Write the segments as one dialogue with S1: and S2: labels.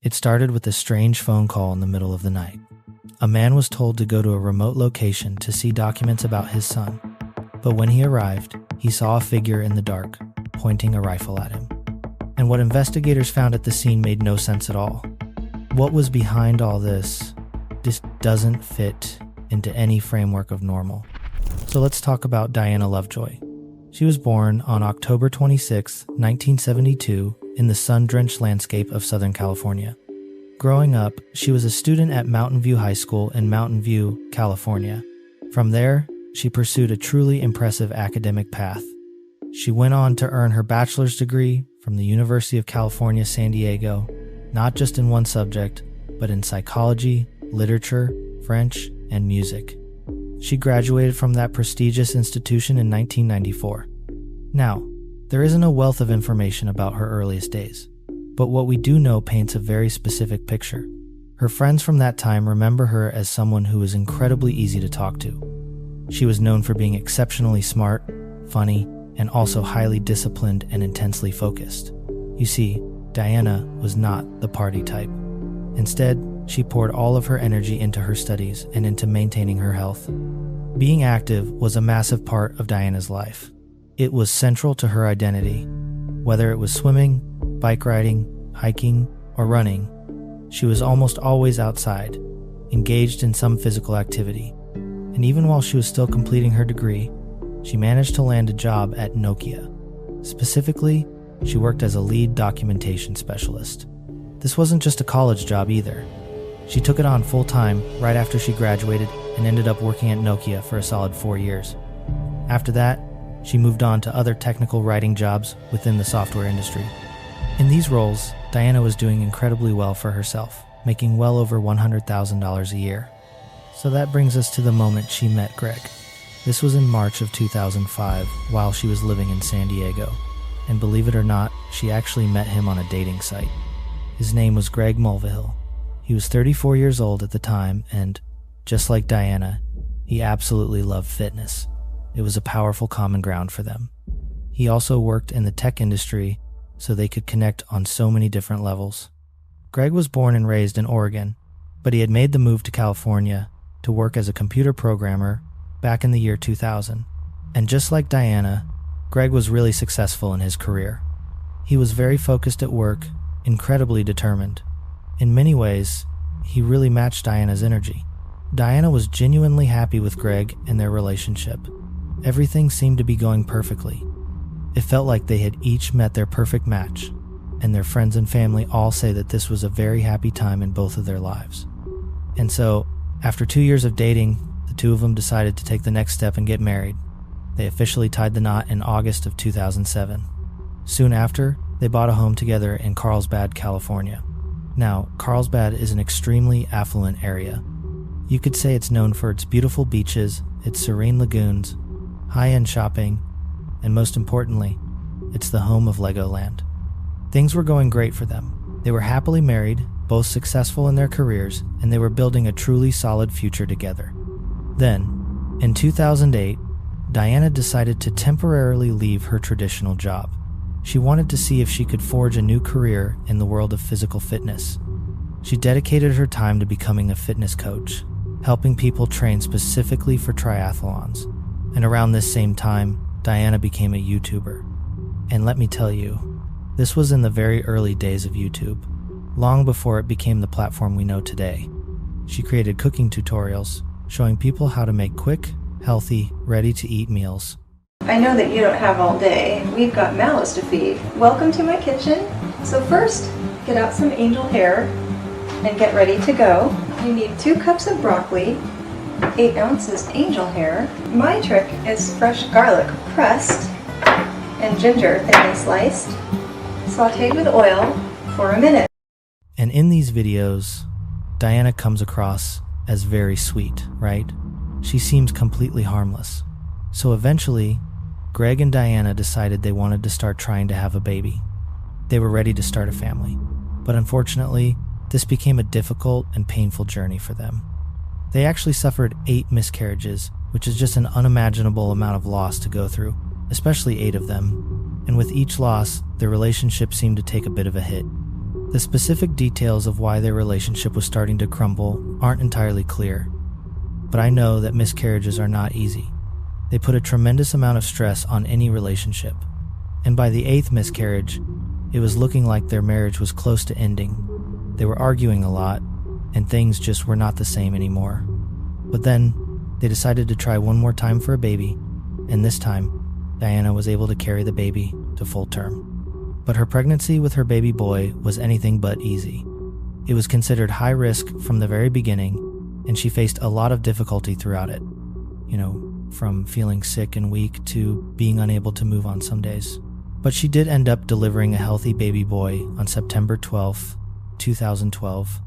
S1: It started with a strange phone call in the middle of the night. A man was told to go to a remote location to see documents about his son, but when he arrived, he saw a figure in the dark, pointing a rifle at him. And what investigators found at the scene made no sense at all. What was behind all this just doesn't fit into any framework of normal. So let's talk about Diana Lovejoy. She was born on October 26, 1972, in the sun-drenched landscape of Southern California. Growing up, she was a student at Mountain View High School in Mountain View, California. From there, she pursued a truly impressive academic path. She went on to earn her bachelor's degree from the University of California, San Diego, not just in one subject, but in psychology, literature, French, and music. She graduated from that prestigious institution in 1994. Now, there isn't a wealth of information about her earliest days, but what we do know paints a very specific picture. Her friends from that time remember her as someone who was incredibly easy to talk to. She was known for being exceptionally smart, funny, and also highly disciplined and intensely focused. You see, Diana was not the party type. Instead, she poured all of her energy into her studies and into maintaining her health. Being active was a massive part of Diana's life. It was central to her identity. Whether it was swimming, bike riding, hiking, or running, she was almost always outside, engaged in some physical activity. And even while she was still completing her degree, she managed to land a job at Nokia. Specifically, she worked as a lead documentation specialist. This wasn't just a college job either. She took it on full-time right after she graduated and ended up working at Nokia for a solid 4 years. After that, she moved on to other technical writing jobs within the software industry. In these roles, Diana was doing incredibly well for herself, making well over $100,000 a year. So that brings us to the moment she met Greg. This was in March of 2005 while she was living in San Diego. And believe it or not, she actually met him on a dating site. His name was Greg Mulvihill. He was 34 years old at the time, and just like Diana, he absolutely loved fitness. It was a powerful common ground for them. He also worked in the tech industry, so they could connect on so many different levels. Greg was born and raised in Oregon, but he had made the move to California to work as a computer programmer back in the year 2000. And just like Diana, Greg was really successful in his career. He was very focused at work, incredibly determined. In many ways, he really matched Diana's energy. Diana was genuinely happy with Greg and their relationship. Everything seemed to be going perfectly. It felt like they had each met their perfect match, and their friends and family all say that this was a very happy time in both of their lives. And so, after 2 years of dating, the two of them decided to take the next step and get married. They officially tied the knot in August of 2007. Soon after, they bought a home together in Carlsbad, California. Now, Carlsbad is an extremely affluent area. You could say it's known for its beautiful beaches, its serene lagoons, high-end shopping, and most importantly, it's the home of Legoland. Things were going great for them. They were happily married, both successful in their careers, and they were building a truly solid future together. Then, in 2008, Diana decided to temporarily leave her traditional job. She wanted to see if she could forge a new career in the world of physical fitness. She dedicated her time to becoming a fitness coach, helping people train specifically for triathlons. And around this same time, Diana became a YouTuber. And let me tell you, this was in the very early days of YouTube, long before it became the platform we know today. She created cooking tutorials, showing people how to make quick, healthy, ready-to-eat meals.
S2: I know that you don't have all day. We've got mouths to feed. Welcome to my kitchen. So first, get out some angel hair and get ready to go. You need 2 cups of broccoli, 8 ounces angel hair. My trick is fresh garlic pressed and ginger thinly sliced, sauteed with oil for a minute.
S1: And in these videos, Diana comes across as very sweet, right? She seems completely harmless. So eventually, Greg and Diana decided they wanted to start trying to have a baby. They were ready to start a family. But unfortunately, this became a difficult and painful journey for them. They actually suffered 8 miscarriages, which is just an unimaginable amount of loss to go through, especially 8 of them. And with each loss, their relationship seemed to take a bit of a hit. The specific details of why their relationship was starting to crumble aren't entirely clear, but I know that miscarriages are not easy. They put a tremendous amount of stress on any relationship, and by the 8th miscarriage, it was looking like their marriage was close to ending. They were arguing a lot, and things just were not the same anymore. But then, they decided to try one more time for a baby, and this time, Diana was able to carry the baby to full term. But her pregnancy with her baby boy was anything but easy. It was considered high risk from the very beginning, and she faced a lot of difficulty throughout it. From feeling sick and weak to being unable to move on some days. But she did end up delivering a healthy baby boy on September 12th, 2012.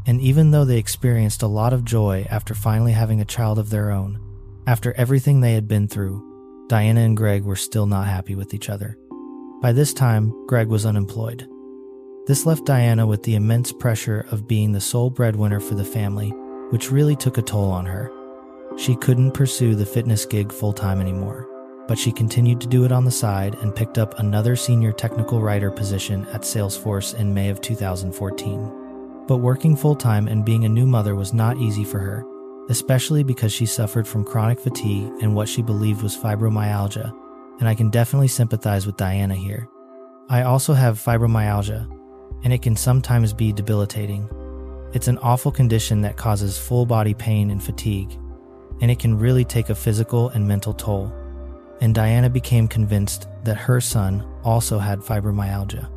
S1: And even though they experienced a lot of joy after finally having a child of their own, after everything they had been through, Diana and Greg were still not happy with each other. By this time, Greg was unemployed. This left Diana with the immense pressure of being the sole breadwinner for the family, which really took a toll on her. She couldn't pursue the fitness gig full-time anymore, but she continued to do it on the side and picked up another senior technical writer position at Salesforce in May of 2014. But working full-time and being a new mother was not easy for her, especially because she suffered from chronic fatigue and what she believed was fibromyalgia, and I can definitely sympathize with Diana here. I also have fibromyalgia, and it can sometimes be debilitating. It's an awful condition that causes full-body pain and fatigue, and it can really take a physical and mental toll. And Diana became convinced that her son also had fibromyalgia.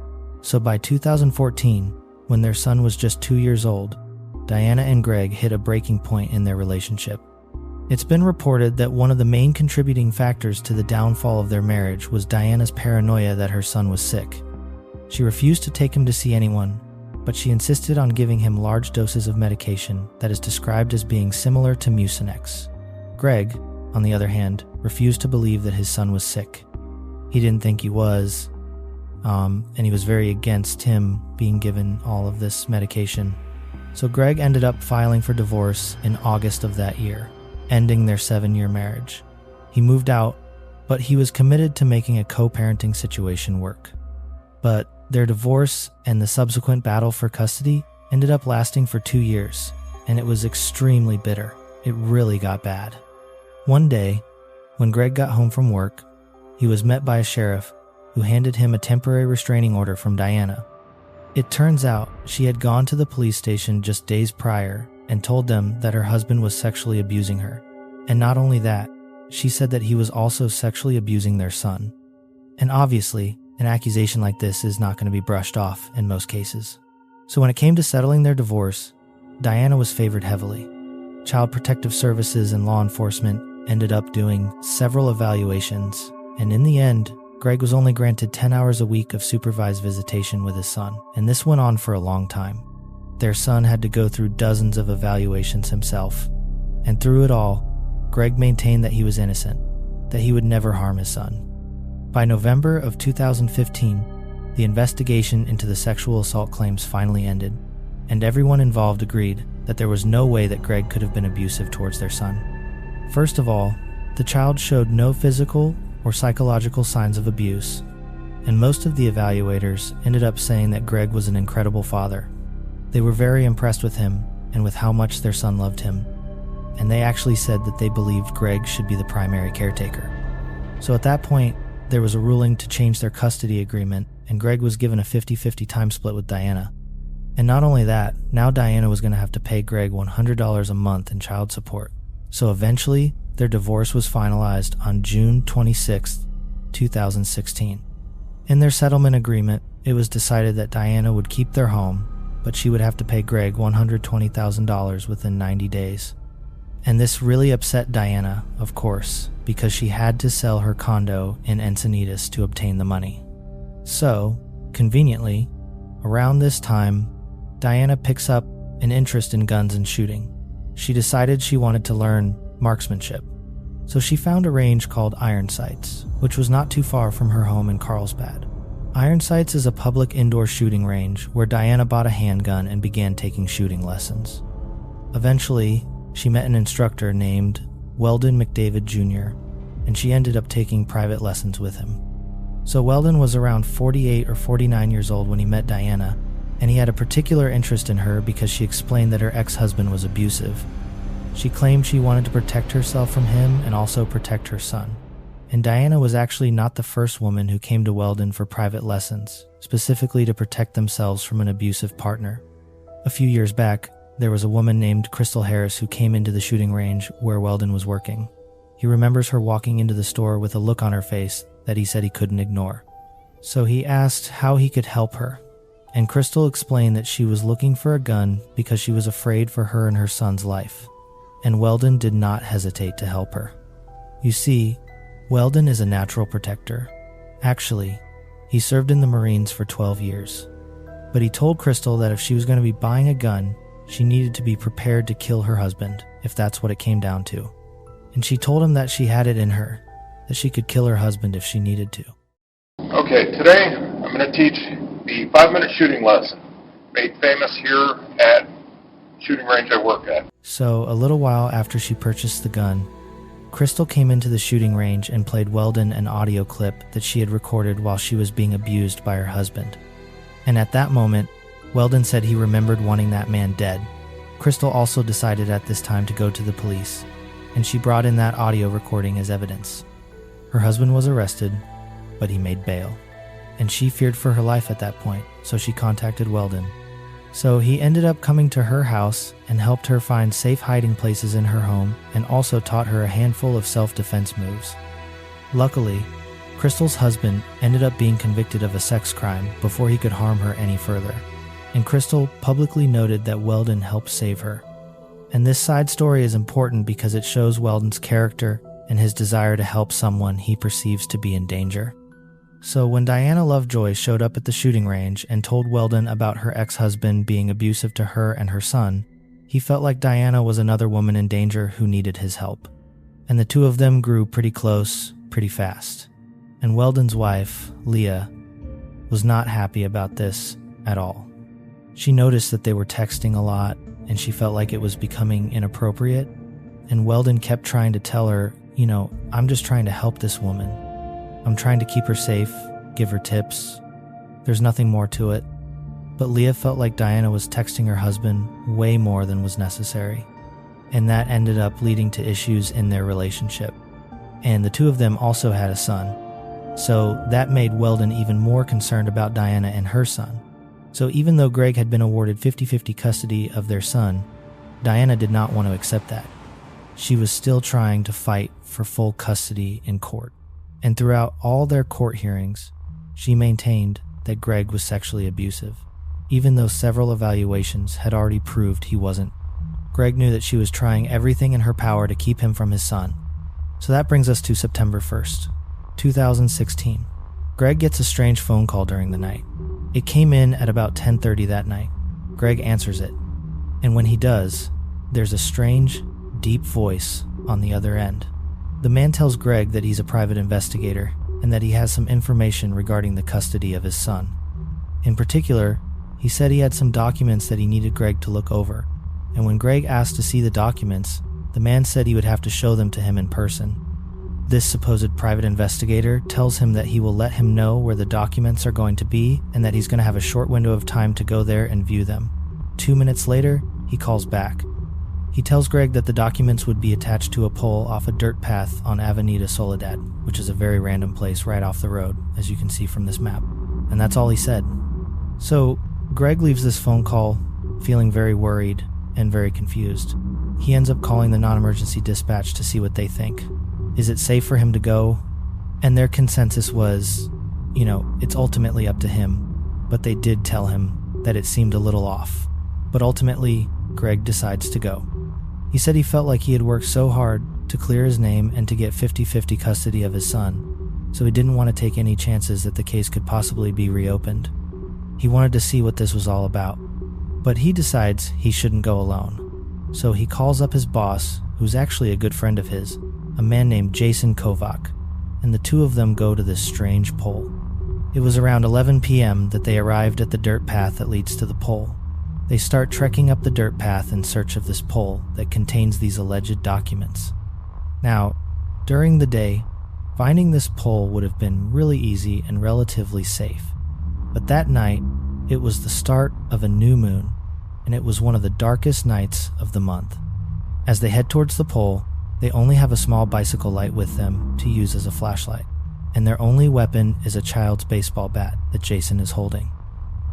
S1: So by 2014, when their son was just 2 years old, Diana and Greg hit a breaking point in their relationship. It's been reported that one of the main contributing factors to the downfall of their marriage was Diana's paranoia that her son was sick. She refused to take him to see anyone, but she insisted on giving him large doses of medication that is described as being similar to Mucinex. Greg, on the other hand, refused to believe that his son was sick. He didn't think he was, and he was very against him being given all of this medication. So Greg ended up filing for divorce in August of that year, ending their 7-year marriage. He moved out, but he was committed to making a co-parenting situation work. But their divorce and the subsequent battle for custody ended up lasting for 2 years, and it was extremely bitter. It really got bad. One day, when Greg got home from work, he was met by a sheriff who handed him a temporary restraining order from Diana. It turns out she had gone to the police station just days prior and told them that her husband was sexually abusing her. And not only that, she said that he was also sexually abusing their son. And obviously, an accusation like this is not going to be brushed off in most cases. So when it came to settling their divorce, Diana was favored heavily. Child Protective Services and law enforcement ended up doing several evaluations, and in the end, Greg was only granted 10 hours a week of supervised visitation with his son, and this went on for a long time. Their son had to go through dozens of evaluations himself, and through it all, Greg maintained that he was innocent, that he would never harm his son. By November of 2015, the investigation into the sexual assault claims finally ended, and everyone involved agreed that there was no way that Greg could have been abusive towards their son. First of all, the child showed no physical or psychological signs of abuse, and most of the evaluators ended up saying that Greg was an incredible father. They were very impressed with him and with how much their son loved him, and they actually said that they believed Greg should be the primary caretaker. So at that point, there was a ruling to change their custody agreement, and Greg was given a 50-50 time split with Diana. And not only that, now Diana was going to have to pay Greg $100 a month in child support. So eventually, their divorce was finalized on June 26, 2016. In their settlement agreement, it was decided that Diana would keep their home, but she would have to pay Greg $120,000 within 90 days. And this really upset Diana, of course, because she had to sell her condo in Encinitas to obtain the money. So, conveniently, around this time, Diana picks up an interest in guns and shooting. She decided she wanted to learn marksmanship. So she found a range called Iron Sights, which was not too far from her home in Carlsbad. Iron Sights is a public indoor shooting range where Diana bought a handgun and began taking shooting lessons. Eventually, she met an instructor named Weldon McDavid Jr., and she ended up taking private lessons with him. So Weldon was around 48 or 49 years old when he met Diana, and he had a particular interest in her because she explained that her ex-husband was abusive. She claimed she wanted to protect herself from him and also protect her son. And Diana was actually not the first woman who came to Weldon for private lessons, specifically to protect themselves from an abusive partner. A few years back, there was a woman named Crystal Harris who came into the shooting range where Weldon was working. He remembers her walking into the store with a look on her face that he said he couldn't ignore. So he asked how he could help her, and Crystal explained that she was looking for a gun because she was afraid for her and her son's life. And Weldon did not hesitate to help her. You see, Weldon is a natural protector. Actually, he served in the Marines for 12 years. But he told Crystal that if she was going to be buying a gun, she needed to be prepared to kill her husband, if that's what it came down to. And she told him that she had it in her, that she could kill her husband if she needed to.
S3: Okay, today I'm going to teach the 5-minute shooting lesson, made famous here at shooting range I work at.
S1: So, a little while after she purchased the gun, Crystal came into the shooting range and played Weldon an audio clip that she had recorded while she was being abused by her husband. And at that moment, Weldon said he remembered wanting that man dead. Crystal also decided at this time to go to the police, and she brought in that audio recording as evidence. Her husband was arrested, but he made bail, and she feared for her life at that point, so she contacted Weldon. So he ended up coming to her house and helped her find safe hiding places in her home and also taught her a handful of self-defense moves. Luckily, Crystal's husband ended up being convicted of a sex crime before he could harm her any further, and Crystal publicly noted that Weldon helped save her. And this side story is important because it shows Weldon's character and his desire to help someone he perceives to be in danger. So when Diana Lovejoy showed up at the shooting range and told Weldon about her ex-husband being abusive to her and her son, he felt like Diana was another woman in danger who needed his help. And the two of them grew pretty close, pretty fast. And Weldon's wife, Leah, was not happy about this at all. She noticed that they were texting a lot, and she felt like it was becoming inappropriate. And Weldon kept trying to tell her, I'm just trying to help this woman. I'm trying to keep her safe, give her tips. There's nothing more to it. But Leah felt like Diana was texting her husband way more than was necessary. And that ended up leading to issues in their relationship. And the two of them also had a son. So that made Weldon even more concerned about Diana and her son. So even though Greg had been awarded 50-50 custody of their son, Diana did not want to accept that. She was still trying to fight for full custody in court. And throughout all their court hearings, she maintained that Greg was sexually abusive, even though several evaluations had already proved he wasn't. Greg knew that she was trying everything in her power to keep him from his son. So that brings us to September 1st, 2016. Greg gets a strange phone call during the night. It came in at about 10:30 that night. Greg answers it, and when he does, there's a strange, deep voice on the other end. The man tells Greg that he's a private investigator and that he has some information regarding the custody of his son. In particular, he said he had some documents that he needed Greg to look over, and when Greg asked to see the documents, the man said he would have to show them to him in person. This supposed private investigator tells him that he will let him know where the documents are going to be and that he's going to have a short window of time to go there and view them. 2 minutes later, he calls back. He tells Greg that the documents would be attached to a pole off a dirt path on Avenida Soledad, which is a very random place right off the road, as you can see from this map. And that's all he said. So, Greg leaves this phone call feeling very worried and very confused. He ends up calling the non-emergency dispatch to see what they think. Is it safe for him to go? And their consensus was, it's ultimately up to him, but they did tell him that it seemed a little off. But ultimately, Greg decides to go. He said he felt like he had worked so hard to clear his name and to get 50-50 custody of his son, so he didn't want to take any chances that the case could possibly be reopened. He wanted to see what this was all about, but he decides he shouldn't go alone. So he calls up his boss, who's actually a good friend of his, a man named Jason Kovac, and the two of them go to this strange pole. It was around 11 p.m. that they arrived at the dirt path that leads to the pole. They start trekking up the dirt path in search of this pole that contains these alleged documents. Now, during the day, finding this pole would have been really easy and relatively safe. But that night, It was the start of a new moon, and it was one of the darkest nights of the month. As they head towards the pole, they only have a small bicycle light with them to use as a flashlight, and their only weapon is a child's baseball bat that Jason is holding.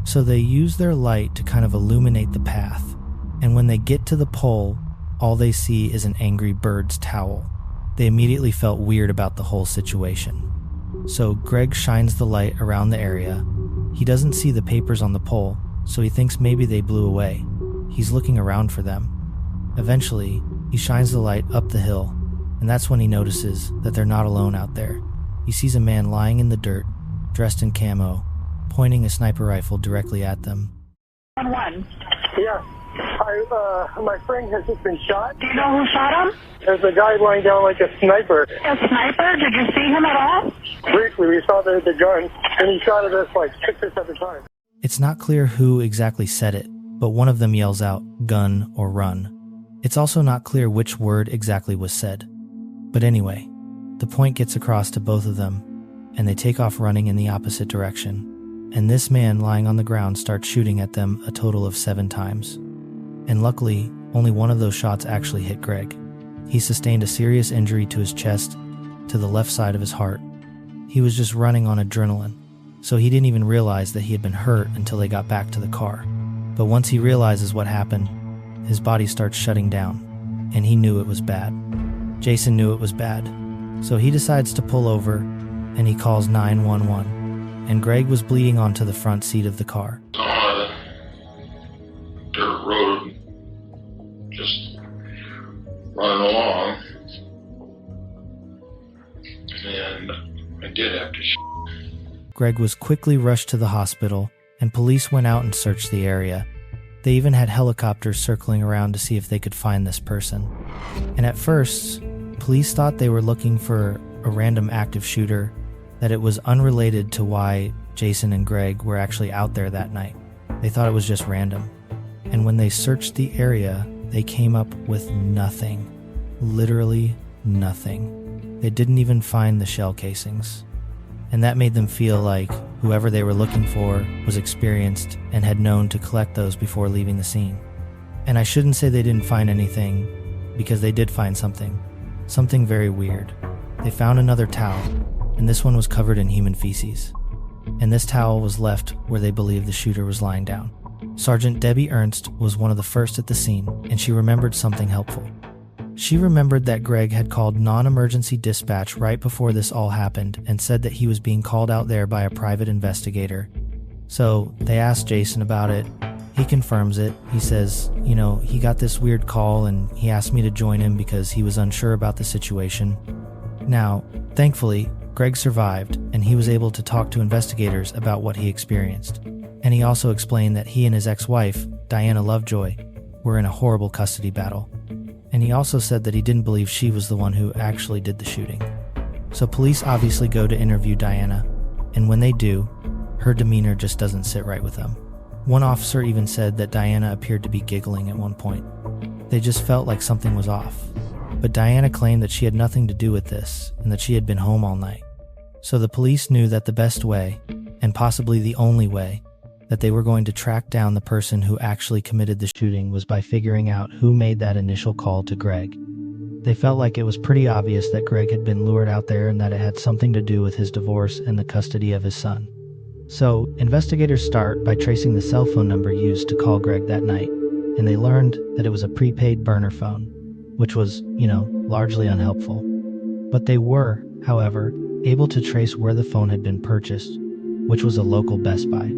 S1: So they use their light to kind of illuminate the path, and when they get to the pole, all they see is an angry bird's towel. They immediately felt weird about the whole situation. So Greg shines the light around the area. He doesn't see the papers on the pole, so he thinks maybe they blew away. He's looking around for them. Eventually, he shines the light up the hill, and that's when he notices that they're not alone out there. He sees a man lying in the dirt, dressed in camo, pointing a sniper rifle directly at them.
S4: One.
S5: Yeah. My friend has just been shot.
S4: Do you know who shot him?
S5: There's a guy lying down like a sniper.
S4: A sniper? Did you see him at all?
S5: Briefly, we saw the gun, and he shot at us like 6 or 7 times.
S1: It's not clear who exactly said it, but one of them yells out, "Gun" or "Run." It's also not clear which word exactly was said. But anyway, the point gets across to both of them, and they take off running in the opposite direction. And this man lying on the ground starts shooting at them a total of 7 times. And luckily, only one of those shots actually hit Greg. He sustained a serious injury to his chest, to the left side of his heart. He was just running on adrenaline, so he didn't even realize that he had been hurt until they got back to the car. But once he realizes what happened, his body starts shutting down, and he knew it was bad. Jason knew it was bad, so he decides to pull over, and he calls 911, and Greg was bleeding onto the front seat of the car.
S6: On a dirt road, just running along, and I did have to
S1: Greg was quickly rushed to the hospital, and police went out and searched the area. They even had helicopters circling around to see if they could find this person. And at first, police thought they were looking for a random active shooter, that it was unrelated to why Jason and Greg were actually out there that night. They thought it was just random. And when they searched the area, they came up with nothing. Literally nothing. They didn't even find the shell casings. And that made them feel like whoever they were looking for was experienced and had known to collect those before leaving the scene. And I shouldn't say they didn't find anything, because they did find something. Something very weird. They found another towel, and this one was covered in human feces. And this towel was left where they believed the shooter was lying down. Sergeant Debbie Ernst was one of the first at the scene, and she remembered something helpful. She remembered that Greg had called non-emergency dispatch right before this all happened and said that he was being called out there by a private investigator. So they asked Jason about it. He confirms it. He says, he got this weird call and he asked me to join him because he was unsure about the situation. Now, thankfully, Greg survived and he was able to talk to investigators about what he experienced. And he also explained that he and his ex-wife, Diana Lovejoy, were in a horrible custody battle. And he also said that he didn't believe she was the one who actually did the shooting. So police obviously go to interview Diana, and when they do, her demeanor just doesn't sit right with them. One officer even said that Diana appeared to be giggling at one point. They just felt like something was off. But Diana claimed that she had nothing to do with this, and that she had been home all night. So the police knew that the best way, and possibly the only way, that they were going to track down the person who actually committed the shooting was by figuring out who made that initial call to Greg. They felt like it was pretty obvious that Greg had been lured out there and that it had something to do with his divorce and the custody of his son. So, investigators start by tracing the cell phone number used to call Greg that night, and they learned that it was a prepaid burner phone, which was, largely unhelpful. But they were, however, able to trace where the phone had been purchased, which was a local Best Buy.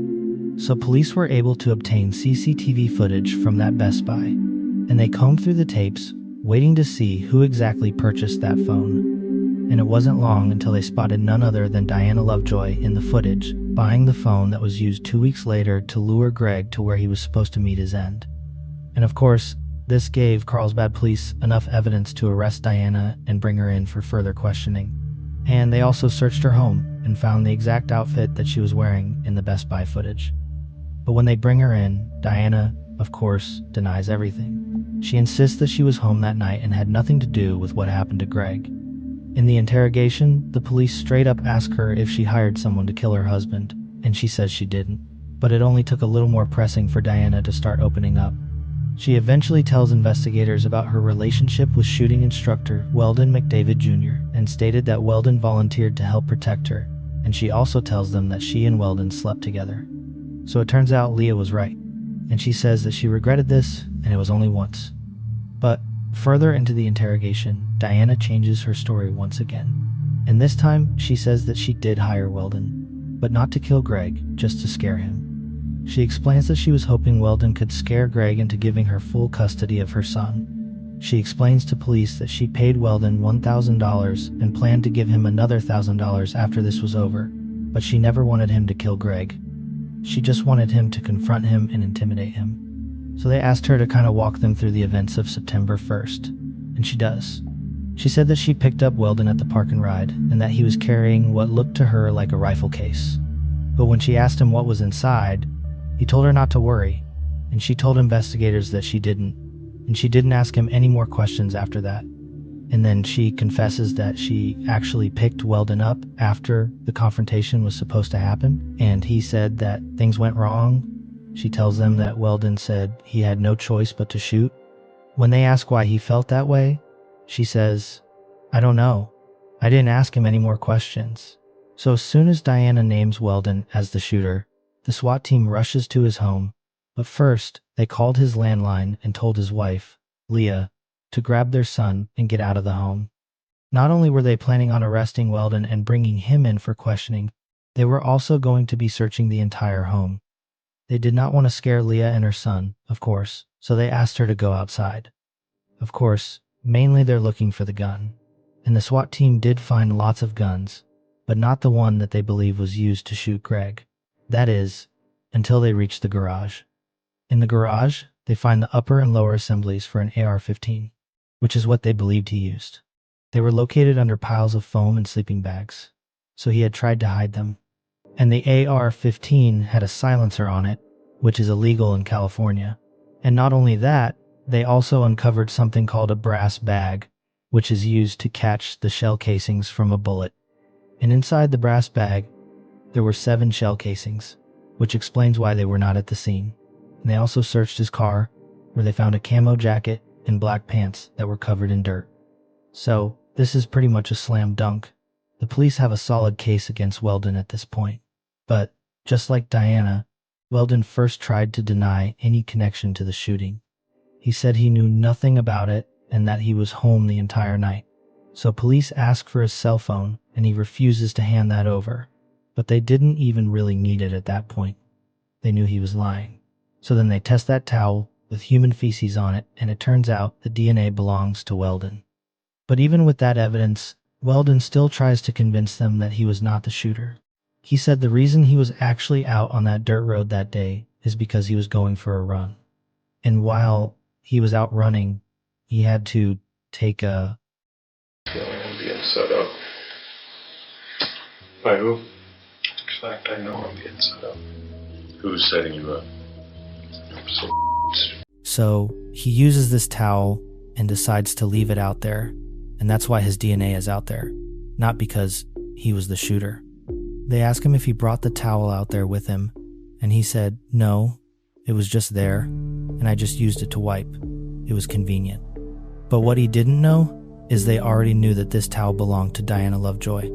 S1: So police were able to obtain CCTV footage from that Best Buy, and they combed through the tapes, waiting to see who exactly purchased that phone. And it wasn't long until they spotted none other than Diana Lovejoy in the footage, buying the phone that was used 2 weeks later to lure Greg to where he was supposed to meet his end. And of course, this gave Carlsbad police enough evidence to arrest Diana and bring her in for further questioning. And they also searched her home and found the exact outfit that she was wearing in the Best Buy footage. But when they bring her in, Diana, of course, denies everything. She insists that she was home that night and had nothing to do with what happened to Greg. In the interrogation, the police straight up ask her if she hired someone to kill her husband, and she says she didn't. but it only took a little more pressing for Diana to start opening up. She eventually tells investigators about her relationship with shooting instructor Weldon McDavid Jr. and stated that Weldon volunteered to help protect her, and she also tells them that she and Weldon slept together. So it turns out Leah was right, and she says that she regretted this and it was only once. But further into the interrogation, Diana changes her story once again. And this time, she says that she did hire Weldon, but not to kill Greg, just to scare him. She explains that she was hoping Weldon could scare Greg into giving her full custody of her son. She explains to police that she paid Weldon $1,000 and planned to give him another $1,000 after this was over, but she never wanted him to kill Greg. She just wanted him to confront him and intimidate him. So they asked her to kind of walk them through the events of September 1st, and she does. She said that she picked up Weldon at the park and ride, and that he was carrying what looked to her like a rifle case. But when she asked him what was inside, he told her not to worry, and she told investigators that she didn't, and she didn't ask him any more questions after that. And then she confesses that she actually picked Weldon up after the confrontation was supposed to happen, and he said that things went wrong. She tells them that Weldon said he had no choice but to shoot. When they ask why he felt that way, she says, "I don't know. I didn't ask him any more questions." So as soon as Diana names Weldon as the shooter, the SWAT team rushes to his home, but first they called his landline and told his wife, Leah, to grab their son and get out of the home. Not only were they planning on arresting Weldon and bringing him in for questioning, they were also going to be searching the entire home. They did not want to scare Leah and her son, of course, so they asked her to go outside. Of course, mainly they're looking for the gun, and the SWAT team did find lots of guns, but not the one that they believe was used to shoot Greg. That is, until they reach the garage. In the garage, they find the upper and lower assemblies for an AR-15, which is what they believed he used. They were located under piles of foam and sleeping bags, so he had tried to hide them. And the AR-15 had a silencer on it, which is illegal in California. And not only that, they also uncovered something called a brass bag, which is used to catch the shell casings from a bullet. And inside the brass bag, there were 7 shell casings, which explains why they were not at the scene. And they also searched his car, where they found a camo jacket and black pants that were covered in dirt. So, this is pretty much a slam dunk. The police have a solid case against Weldon at this point. But, just like Diana, Weldon first tried to deny any connection to the shooting. He said he knew nothing about it and that he was home the entire night. So police ask for his cell phone and he refuses to hand that over. But they didn't even really need it at that point. They knew he was lying. So then they test that towel with human feces on it, and it turns out the DNA belongs to Weldon. But even with that evidence, Weldon still tries to convince them that he was not the shooter. He said the reason he was actually out on that dirt road that day is because he was going for a run. And while he was out running, he had to take a...
S6: I'm being set up. By who? In fact, I know I'm being set up. Who's setting you up?
S1: So he uses this towel and decides to leave it out there, and that's why his DNA is out there, not because he was the shooter. They ask him if he brought the towel out there with him, and he said, "No, it was just there, and I just used it to wipe. It was convenient." But what he didn't know is they already knew that this towel belonged to Diana Lovejoy.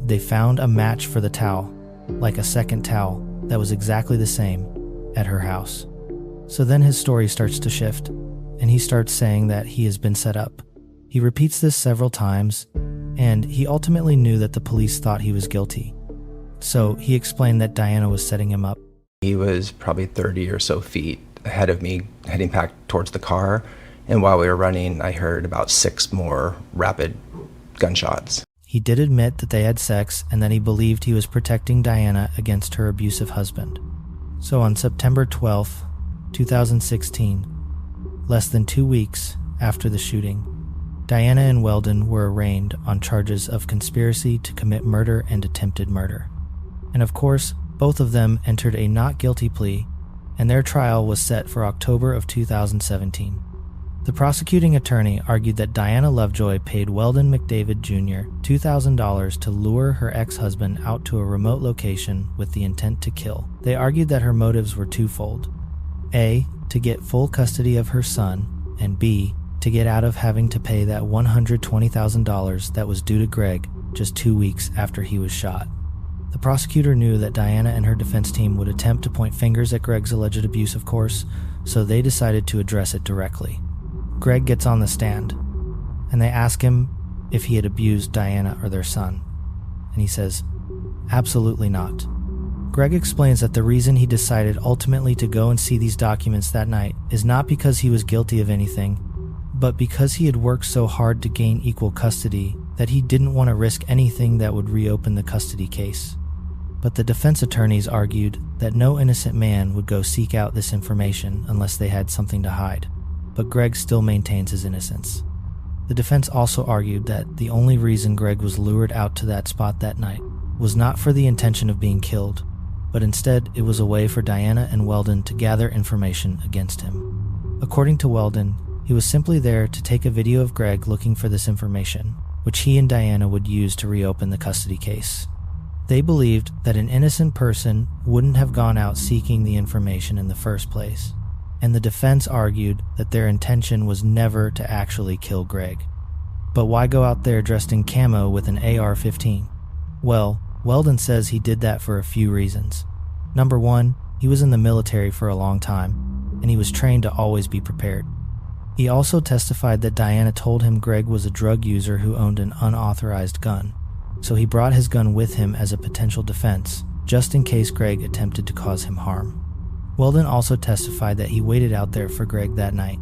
S1: They found a match for the towel, like a second towel that was exactly the same, at her house. So then his story starts to shift, and he starts saying that he has been set up. He repeats this several times, and he ultimately knew that the police thought he was guilty. So he explained that Diana was setting him up.
S7: He was probably 30 or so feet ahead of me, heading back towards the car, and while we were running, I heard about 6 more rapid gunshots.
S1: He did admit that they had sex and that he believed he was protecting Diana against her abusive husband. So on September 12th, 2016, less than 2 weeks after the shooting, Diana and Weldon were arraigned on charges of conspiracy to commit murder and attempted murder. And of course, both of them entered a not guilty plea, and their trial was set for October of 2017. The prosecuting attorney argued that Diana Lovejoy paid Weldon McDavid Jr. $2,000 to lure her ex-husband out to a remote location with the intent to kill. They argued that her motives were twofold. A, to get full custody of her son, and B, to get out of having to pay that $120,000 that was due to Greg just 2 weeks after he was shot. The prosecutor knew that Diana and her defense team would attempt to point fingers at Greg's alleged abuse, of course, so they decided to address it directly. Greg gets on the stand, and they ask him if he had abused Diana or their son, and he says, "Absolutely not." Greg explains that the reason he decided ultimately to go and see these documents that night is not because he was guilty of anything, but because he had worked so hard to gain equal custody that he didn't want to risk anything that would reopen the custody case. But the defense attorneys argued that no innocent man would go seek out this information unless they had something to hide, but Greg still maintains his innocence. The defense also argued that the only reason Greg was lured out to that spot that night was not for the intention of being killed, but instead it was a way for Diana and Weldon to gather information against him. According to Weldon, he was simply there to take a video of Greg looking for this information, which he and Diana would use to reopen the custody case. They believed that an innocent person wouldn't have gone out seeking the information in the first place, and the defense argued that their intention was never to actually kill Greg. But why go out there dressed in camo with an AR-15? Well, Weldon says he did that for a few reasons. Number one, he was in the military for a long time, and he was trained to always be prepared. He also testified that Diana told him Greg was a drug user who owned an unauthorized gun, so he brought his gun with him as a potential defense, just in case Greg attempted to cause him harm. Weldon also testified that he waited out there for Greg that night,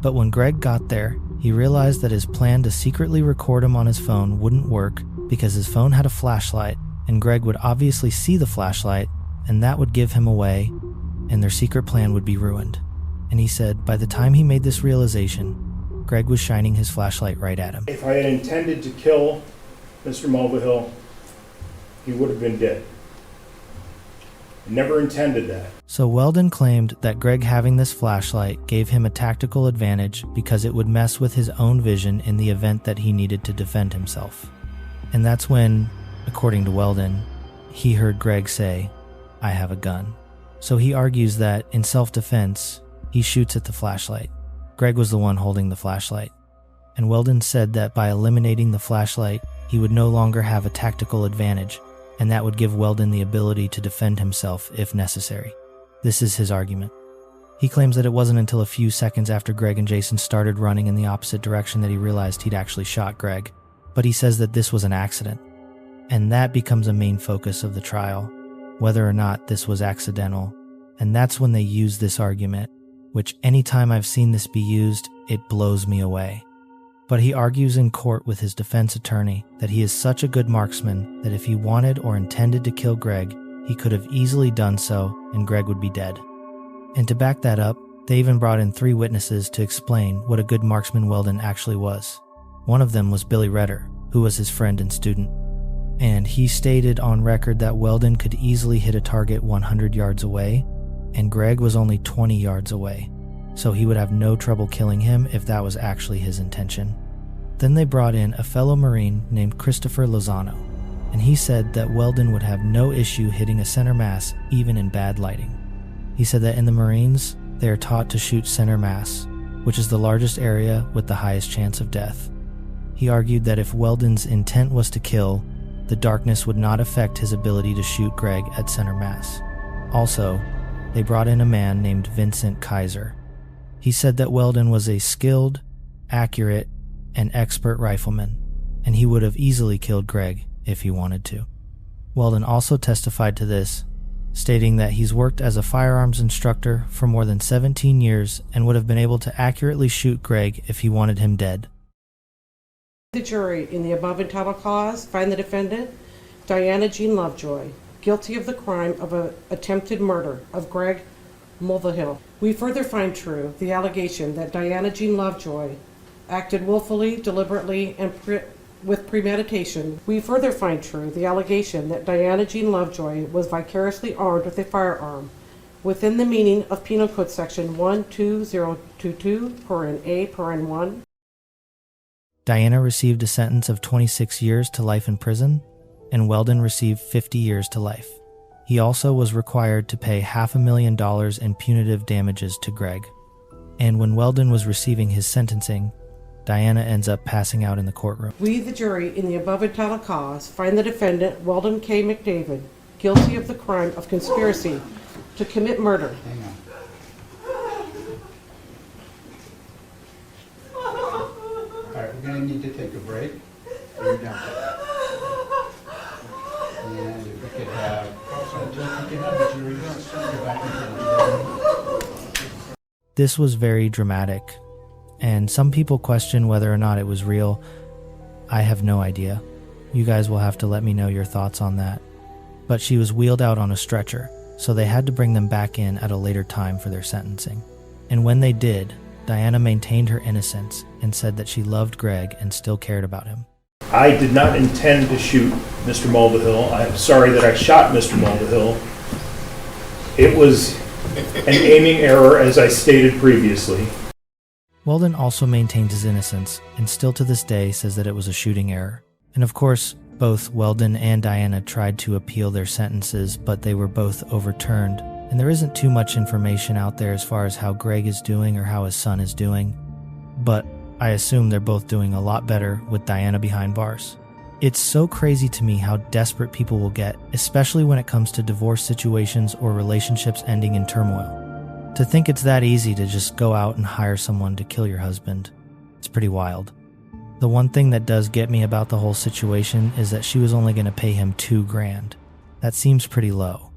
S1: but when Greg got there, he realized that his plan to secretly record him on his phone wouldn't work because his phone had a flashlight, and Greg would obviously see the flashlight, and that would give him away, and their secret plan would be ruined. And he said by the time he made this realization, Greg was shining his flashlight right at him.
S8: If I had intended to kill Mr. Mulvihill, he would have been dead. I never intended that.
S1: So Weldon claimed that Greg having this flashlight gave him a tactical advantage because it would mess with his own vision in the event that he needed to defend himself. And that's when, according to Weldon, he heard Greg say, "I have a gun." So he argues that in self-defense, he shoots at the flashlight. Greg was the one holding the flashlight. And Weldon said that by eliminating the flashlight, he would no longer have a tactical advantage, and that would give Weldon the ability to defend himself if necessary. This is his argument. He claims that it wasn't until a few seconds after Greg and Jason started running in the opposite direction that he realized he'd actually shot Greg, but he says that this was an accident. And that becomes a main focus of the trial, whether or not this was accidental, and that's when they use this argument, which anytime I've seen this be used, it blows me away. But he argues in court with his defense attorney that he is such a good marksman that if he wanted or intended to kill Greg, he could have easily done so and Greg would be dead. And to back that up, they even brought in 3 witnesses to explain what a good marksman Weldon actually was. One of them was Billy Redder, who was his friend and student. And he stated on record that Weldon could easily hit a target 100 yards away, and Greg was only 20 yards away, so he would have no trouble killing him if that was actually his intention. Then they brought in a fellow Marine named Christopher Lozano, and he said that Weldon would have no issue hitting a center mass even in bad lighting. He said that in the Marines, they are taught to shoot center mass, which is the largest area with the highest chance of death. He argued that if Weldon's intent was to kill, the darkness would not affect his ability to shoot Greg at center mass. Also, they brought in a man named Vincent Kaiser. He said that Weldon was a skilled, accurate, and expert rifleman, and he would have easily killed Greg if he wanted to. Weldon also testified to this, stating that he's worked as a firearms instructor for more than 17 years and would have been able to accurately shoot Greg if he wanted him dead.
S9: The jury in the above entitled cause find the defendant, Diana Jean Lovejoy, guilty of the crime of attempted murder of Greg Mulvihill. We further find true the allegation that Diana Jean Lovejoy acted willfully, deliberately, and with premeditation. We further find true the allegation that Diana Jean Lovejoy was vicariously armed with a firearm within the meaning of Penal Code Section 120 22(a)(1).
S1: Diana received a sentence of 26 years to life in prison, and Weldon received 50 years to life. He also was required to pay $500,000 in punitive damages to Greg. And when Weldon was receiving his sentencing, Diana ends up passing out in the courtroom.
S9: We, the jury, in the above entitled cause, find the defendant, Weldon K. McDavid, guilty of the crime of conspiracy to commit murder.
S10: Hang on. All right, we're going to need to take a break. You're done. And if we could have, the jury go back into the room.
S1: This was very dramatic, and some people question whether or not it was real. I have no idea. You guys will have to let me know your thoughts on that. But she was wheeled out on a stretcher, so they had to bring them back in at a later time for their sentencing. And when they did, Diana maintained her innocence and said that she loved Greg and still cared about him.
S8: I did not intend to shoot Mr. Mulvihill. I'm sorry that I shot Mr. Mulvihill. It was an aiming error, as I stated previously.
S1: Weldon also maintains his innocence and still to this day says that it was a shooting error. And of course, both Weldon and Diana tried to appeal their sentences, but they were both overturned. And there isn't too much information out there as far as how Greg is doing or how his son is doing. But I assume they're both doing a lot better with Diana behind bars. It's so crazy to me how desperate people will get, especially when it comes to divorce situations or relationships ending in turmoil. To think it's that easy to just go out and hire someone to kill your husband, it's pretty wild. The one thing that does get me about the whole situation is that she was only going to pay him $2,000. That seems pretty low.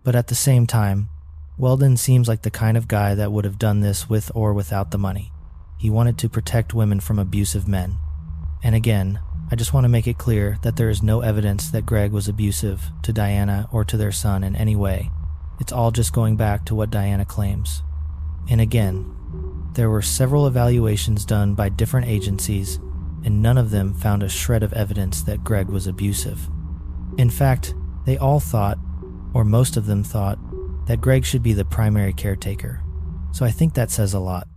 S1: But at the same time, Weldon seems like the kind of guy that would have done this with or without the money. He wanted to protect women from abusive men. And again, I just want to make it clear that there is no evidence that Greg was abusive to Diana or to their son in any way. It's all just going back to what Diana claims. And again, there were several evaluations done by different agencies, and none of them found a shred of evidence that Greg was abusive. In fact, they all thought, or most of them thought, that Greg should be the primary caretaker. So I think that says a lot.